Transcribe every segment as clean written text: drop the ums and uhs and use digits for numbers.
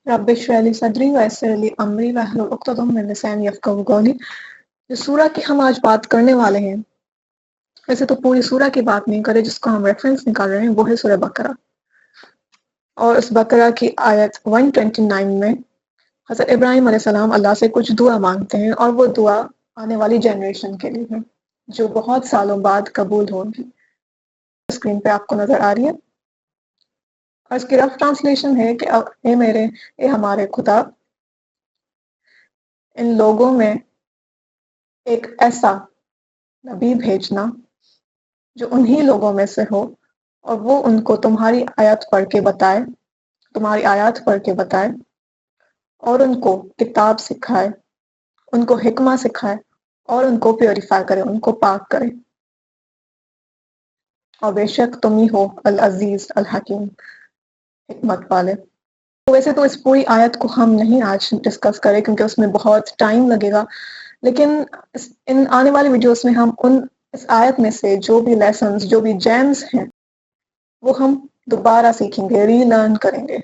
رب اشرح لي صدری ویسر لي امری واحلل عقدۃ من لسانی یفقہوا قولی۔ جو سورہ کی ہم آج بات کرنے والے ہیں، ویسے تو پوری سورہ کی بات نہیں کرے، جس کو ہم ریفرنس نکال رہے ہیں وہ ہے سورہ بقرہ، اور اس بقرہ کی آیت 129 میں حضرت ابراہیم علیہ السلام اللہ سے کچھ دعا مانگتے ہیں، اور وہ دعا آنے والی جنریشن کے لیے ہے جو بہت سالوں بعد قبول ہوگی۔ اسکرین پہ آپ کو نظر آ رہی ہے، اور اس کی رف ٹرانسلیشن ہے کہ اے ہمارے خدا، ان لوگوں میں ایک ایسا نبی بھیجنا جو انہی لوگوں میں سے ہو، اور وہ ان کو تمہاری آیات پڑھ کے بتائے اور ان کو کتاب سکھائے، ان کو حکمہ سکھائے، اور ان کو پیوریفائی کرے، ان کو پاک کرے، اور بے شک تم ہی ہو العزیز الحکیم، حکمت والے۔ ویسے تو اس پوری آیت کو ہم نہیں آج ڈسکس کریں کیونکہ اس میں بہت ٹائم لگے گا، لیکن ان آنے والی ویڈیوز میں ہم اس آیت میں سے جو بھی لیسنز، جو بھی جیمز ہیں، وہ ہم دوبارہ سیکھیں گے، ری لرن کریں گے۔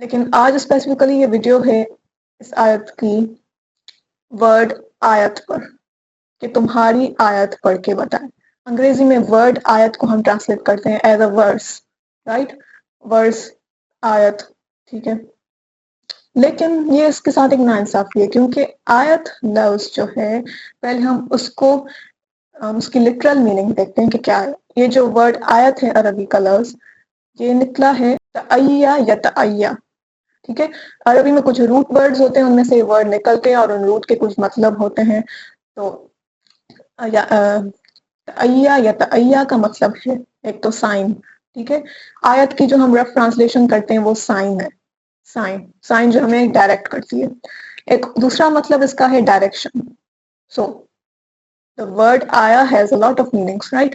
لیکن آج اسپیسیفکلی یہ ویڈیو ہے اس آیت کی ورڈ آیت پر، کہ تمہاری آیت پڑھ کے بتائیں۔ انگریزی میں ورڈ آیت کو ہم ٹرانسلیٹ کرتے ہیں ایز اے ورس، رائٹ؟ ورس، آیت، ٹھیک ہے۔ لیکن یہ اس کے ساتھ ایک ناانصافی ہے، کیونکہ آیت لفظ جو ہے، پہلے ہم اس کی لٹرل میننگ دیکھتے ہیں کہ کیا ہے۔ یہ جو ورڈ آیت ہے، عربی کا لفظ، یہ نکلا ہے تأیّا یا تأیّا، ٹھیک ہے۔ عربی میں کچھ روٹ ورڈز ہوتے ہیں، ان میں سے یہ ورڈ نکلتے ہیں اور ان روٹ کے کچھ مطلب ہوتے ہیں۔ تو تأیّا یا تأیّا کا مطلب ہے ایک تو سائن، ٹھیک ہے۔ آیت کی جو ہم رف ٹرانسلیشن کرتے ہیں وہ سائن ہے، سائن جو ہمیں ڈائریکٹ کرتی ہے۔ ایک دوسرا مطلب اس کا ہے ڈائریکشن۔ سو the word آیا has a lot of meanings, right؟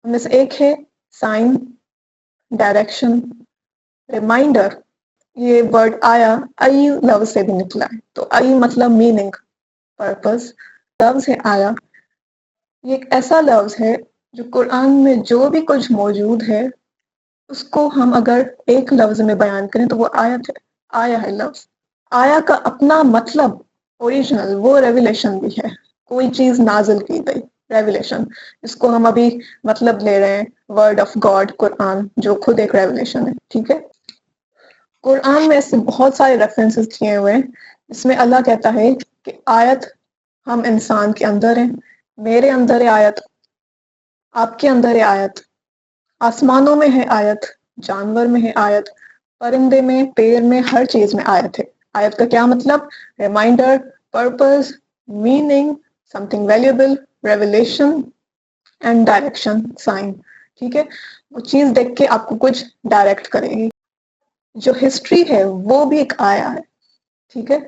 ان میں سے ایک ہے سائن، ڈائریکشن، ریمائنڈر۔ یہ ورڈ آیا ای لفظ سے بھی نکلا ہے، تو ای مطلب میننگ، پرپز۔ لفظ ہے آیا، یہ ایک ایسا لفظ ہے جو قرآن میں جو بھی کچھ موجود ہے اس کو ہم اگر ایک لفظ میں بیان کریں تو وہ آیت ہے، آیا ہے لفظ۔ آیا کا اپنا مطلب اوریجنل وہ ریویلیشن بھی ہے، کوئی چیز نازل کی گئی، ریویلیشن، اس کو ہم ابھی مطلب لے رہے ہیں ورڈ آف گاڈ، قرآن، جو خود ایک ریویلیشن ہے، ٹھیک ہے۔ قرآن میں ایسے بہت سارے ریفرنسز کیے ہوئے ہیں، اس میں اللہ کہتا ہے کہ آیت ہم انسان کے اندر ہیں، میرے اندر ہے آیت، آپ کے اندر ہے آیت، آسمانوں میں ہے آیت، جانور میں ہے آیت، پرندے میں، پیر میں، ہر چیز میں آیت ہے۔ آیت کا کیا مطلب؟ Reminder, purpose, meaning, some thing valuable, revelation and direction, sign, ٹھیک ہے۔ وہ چیز دیکھ کے آپ کو کچھ ڈائریکٹ کرے گی۔ جو ہسٹری ہے وہ بھی ایک آیا ہے، ٹھیک ہے،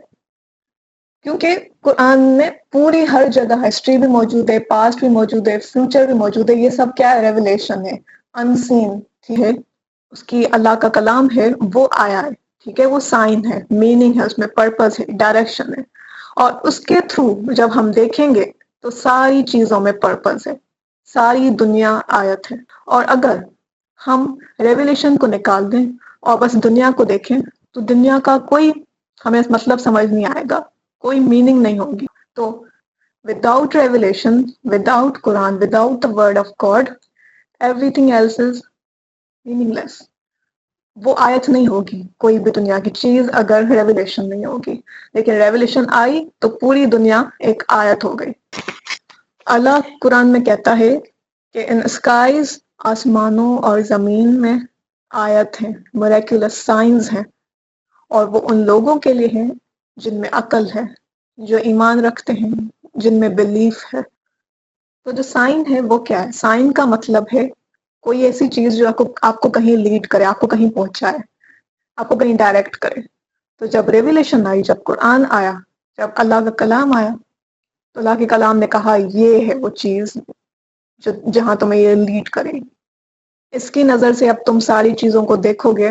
کیونکہ قرآن میں پوری ہر جگہ ہسٹری بھی موجود ہے، پاسٹ بھی موجود ہے، فیوچر بھی موجود ہے۔ یہ سب کیا ہے؟ ریویلیشن ہے، انسین، ٹھیک ہے۔ اس کی اللہ کا کلام ہے، وہ آیا ہے، ٹھیک ہے، وہ سائن ہے، میننگ ہے، اس میں پرپز ہے، ڈائریکشن ہے، اور اس کے تھرو جب ہم دیکھیں گے تو ساری چیزوں میں پرپز ہے، ساری دنیا آیت ہے۔ اور اگر ہم ریویلیشن کو نکال دیں اور بس دنیا کو دیکھیں تو دنیا کا کوئی ہمیں مطلب سمجھ نہیں آئے گا، کوئی میننگ نہیں ہوگی۔ تو without revelation, without Quran, without the word of God, everything else is meaningless. وہ آیت نہیں ہوگی کوئی بھی دنیا کی چیز اگر ریویلیشن نہیں ہوگی، لیکن ریویلیشن آئی تو پوری دنیا ایک آیت ہو گئی۔ اللہ قرآن میں کہتا ہے کہ ان اسکائز، آسمانوں اور زمین میں آیت ہیں، میریکولس سائنز ہیں، اور وہ ان لوگوں کے لیے ہیں جن میں عقل ہے، جو ایمان رکھتے ہیں، جن میں بلیف ہے۔ تو جو سائن ہے وہ کیا ہے؟ سائن کا مطلب ہے کوئی ایسی چیز جو آپ کو کہیں لیڈ کرے، آپ کو کہیں پہنچائے، آپ کو کہیں ڈائریکٹ کرے۔ تو جب ریویلیشن آئی، جب قرآن آیا، جب اللہ کا کلام آیا، تو اللہ کے کلام نے کہا یہ ہے وہ چیز جہاں تمہیں یہ لیڈ کرے گی۔ اس کی نظر سے اب تم ساری چیزوں کو دیکھو گے،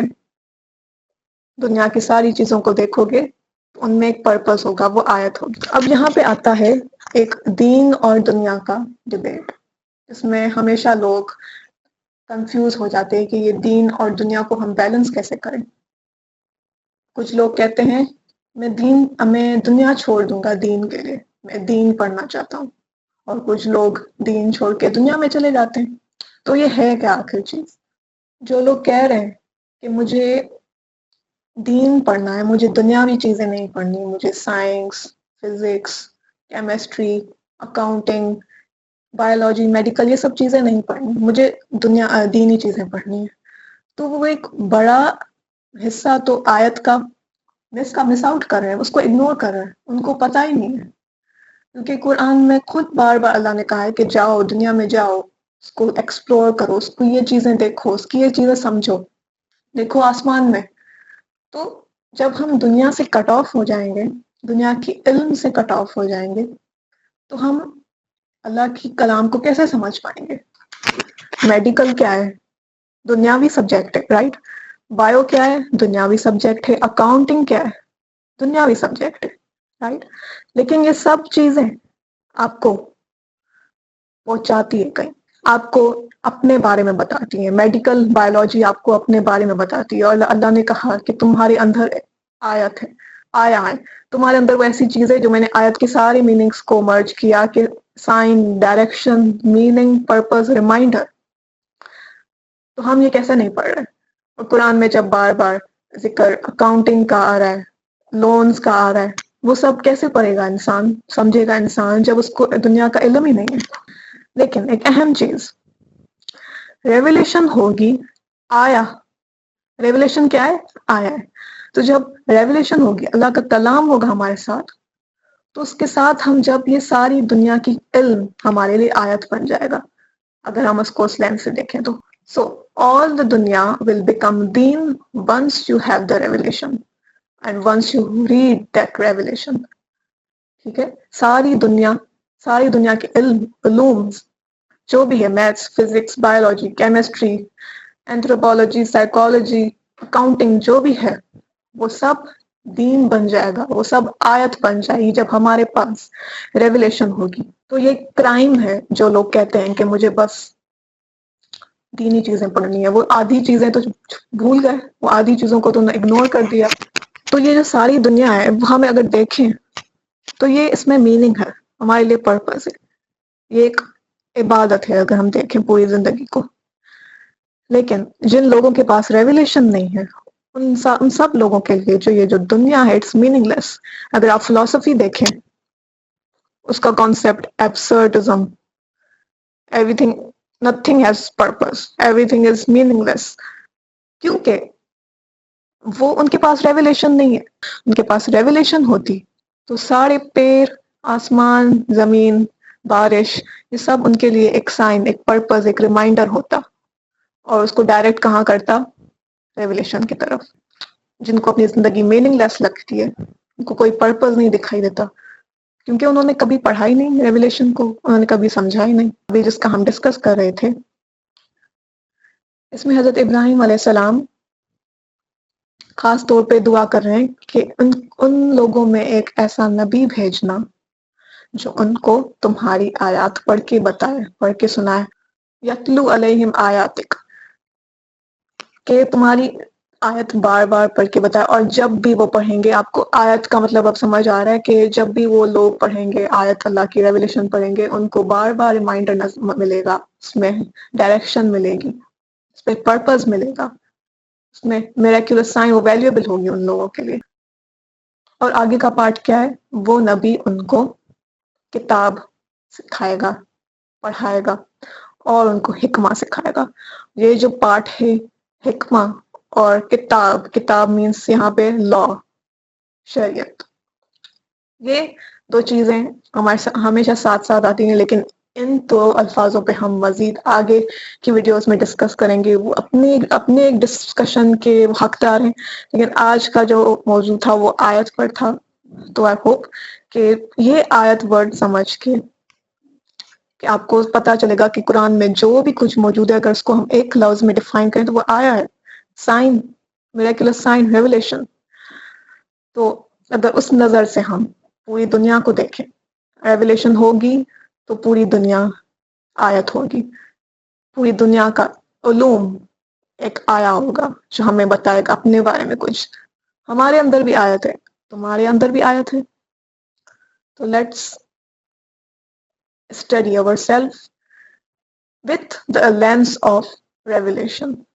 دنیا کی ساری چیزوں کو دیکھو گے، ان میں ایک پرپس ہوگا، وہ آیت ہوگی۔ اب یہاں پہ آتا ہے ایک دین اور دنیا کا ڈبیٹ، اس میں ہمیشہ لوگ کنفیوز ہو جاتے ہیں کہ یہ دین اور دنیا کو ہم بیلنس کیسے کریں۔ کچھ لوگ کہتے ہیں میں دنیا چھوڑ دوں گا دین کے لیے، میں دین پڑھنا چاہتا ہوں، اور کچھ لوگ دین چھوڑ کے دنیا میں چلے جاتے ہیں. تو یہ ہے کیا آخر چیز؟ جو لوگ کہہ رہے ہیں کہ مجھے دین پڑھنا ہے، مجھے دنیاوی چیزیں نہیں پڑھنی، مجھے science, physics, chemistry, accounting, biology, medical, یہ سب چیزیں نہیں پڑھنی، مجھے دینی چیزیں پڑھنی ہیں، تو وہ ایک بڑا حصہ تو آیت کا مس آؤٹ کر رہے ہیں، اس کو اگنور کر رہے ہیں، ان کو پتہ ہی نہیں ہے. کیونکہ قرآن میں خود بار بار اللہ نے کہا ہے کہ جاؤ دنیا میں، جاؤ اس کو ایکسپلور کرو، اس کو یہ چیزیں دیکھو، اس کی یہ چیزیں سمجھو، دیکھو آسمان میں. تو جب ہم دنیا سے کٹ آف ہو جائیں گے، دنیا کی علم سے کٹ آف ہو جائیں گے، تو ہم اللہ کی کلام کو کیسے سمجھ پائیں گے؟ میڈیکل کیا ہے؟ دنیاوی سبجیکٹ ہے، رائٹ. بایو کیا ہے؟ دنیاوی سبجیکٹ ہے. اکاؤنٹنگ کیا ہے؟ دنیاوی سبجیکٹ ہے، رائٹ. لیکن یہ سب چیزیں آپ کو پہنچاتی ہے کہیں، آپ کو اپنے بارے میں بتاتی ہیں. میڈیکل بایولوجی آپ کو اپنے بارے میں بتاتی ہے، اور اللہ نے کہا کہ تمہارے اندر آیت ہے، آیا ہے تمہارے اندر وہ ایسی چیزیں جو میں نے آیت کے سارے میننگز کو مرج کیا، کہ sign, direction, meaning, purpose, reminder. تو ہم یہ کیسے نہیں پڑھ رہے؟ اور قرآن میں جب بار بار ذکر اکاؤنٹنگ کا آ رہا ہے، لونز کا آ رہا ہے، وہ سب کیسے پڑھے گا انسان، سمجھے گا انسان، جب اس کو دنیا کا علم ہی نہیں ہے. لیکن ایک اہم چیز، ریولیشن ہوگی، آیا. ریولیشن کیا ہے؟ آیا ہے. تو جب ریولیشن ہوگی، اللہ کا کلام ہوگا ہمارے ساتھ، تو اس کے ساتھ ہم جب یہ ساری دنیا کی علم ہمارے لیے آیت بن جائے گا، اگر ہم اس کو اس لینس سے دیکھیں تو. So all the dunya will become deen once you have the revelation and once you read that revelation. ٹھیک ہے، ساری دنیا کے علوم جو بھی ہے، maths, physics, biology, chemistry, anthropology, psychology, accounting, جو بھی ہے وہ سب دین بن جائے گا، وہ سب آیت بن جائے گی جب ہمارے پاس ریولیشن ہوگی. تو یہ کرائم ہے جو لوگ کہتے ہیں کہ مجھے بس دینی چیزیں پڑھنی ہے، وہ آدھی چیزیں تو بھول گئے، وہ آدھی چیزوں کو تو اگنور کر دیا. تو یہ جو ساری دنیا ہے، وہ ہمیں اگر دیکھیں تو یہ اس میں میننگ ہے، ہمارے لیے پرپز ہے، یہ ایک عبادت ہے اگر ہم دیکھیں پوری زندگی کو. لیکن جن لوگوں کے پاس ریولیشن نہیں ہے، ان سب لوگوں کے لیے جو یہ جو دنیا ہے، اٹس میننگ لیس. اگر آپ فلسفی دیکھیں، اس کا concept absurdism, everything, nothing has purpose, everything is meaningless. کیونکہ وہ ان کے پاس ریولیشن نہیں ہے. ان کے پاس ریولیشن ہوتی تو سارے پیڑ، آسمان، زمین، بارش، یہ سب ان کے لیے ایک سائن، ایک پرپز، ایک ریمائنڈر ہوتا، اور اس کو ڈائریکٹ کہاں کرتا؟ ریولیشن کی طرف. جن کو اپنی زندگی میننگ لیس لگتی ہے، ان کو کوئی پرپز نہیں دکھائی دیتا، کیونکہ انہوں نے کبھی پڑھا ہی نہیں ریولیشن کو، انہوں نے کبھی سمجھا ہی نہیں. ابھی جس کا ہم ڈسکس کر رہے تھے، اس میں حضرت ابراہیم علیہ السلام خاص طور پہ دعا کر رہے ہیں کہ ان لوگوں میں ایک ایسا نبی بھیجنا جو ان کو تمہاری آیات پڑھ کے بتائے، پڑھ کے سنائے. یتلو علیہم آیاتک، کہ تمہاری آیت بار بار پڑھ کے بتائے. اور جب بھی وہ پڑھیں گے، آپ کو آیت کا مطلب اب سمجھ آ رہا ہے کہ جب بھی وہ لوگ پڑھیں گے آیت، اللہ کی ریولیشن پڑھیں گے، ان کو بار بار ریمائنڈر ملے گا، اس میں ڈائریکشن ملے گی، اس پہ پرپز ملے گا، اس میں میریکولس سائن، وہ ویلیوبل ہوگی ان لوگوں کے لیے. اور آگے کا پارٹ کیا ہے؟ وہ نبی ان کو کتاب سکھائے گا، پڑھائے گا، اور ان کو حکمہ سکھائے گا. یہ جو پارٹ ہے حکمہ اور کتاب مینس یہاں پہ لا، شریعت، یہ دو چیزیں ہمارے ہمیشہ ساتھ ساتھ آتی ہیں. لیکن ان دو الفاظوں پہ ہم مزید آگے کی ویڈیوز میں ڈسکس کریں گے، وہ اپنے ایک ڈسکشن کے حقدار ہیں. لیکن آج کا جو موضوع تھا وہ آیت پر تھا. تو آئی ہوپ کہ یہ آیت ورڈ سمجھ کے کہ آپ کو پتا چلے گا کہ قرآن میں جو بھی کچھ موجود ہے، اگر اس کو ہم ایک لفظ میں ڈیفائن کریں تو وہ آیا ہے سائن، میریکولس سائن، ریولیشن. تو اگر اس نظر سے ہم پوری دنیا کو دیکھیں، ریولیشن ہوگی تو پوری دنیا آیت ہوگی، پوری دنیا کا علوم ایک آیا ہوگا جو ہمیں بتائے گا اپنے بارے میں کچھ، ہمارے اندر بھی آیت ہے، تمہارے اندر بھی آیت ہے. تو let's study our self with the lens of revelation.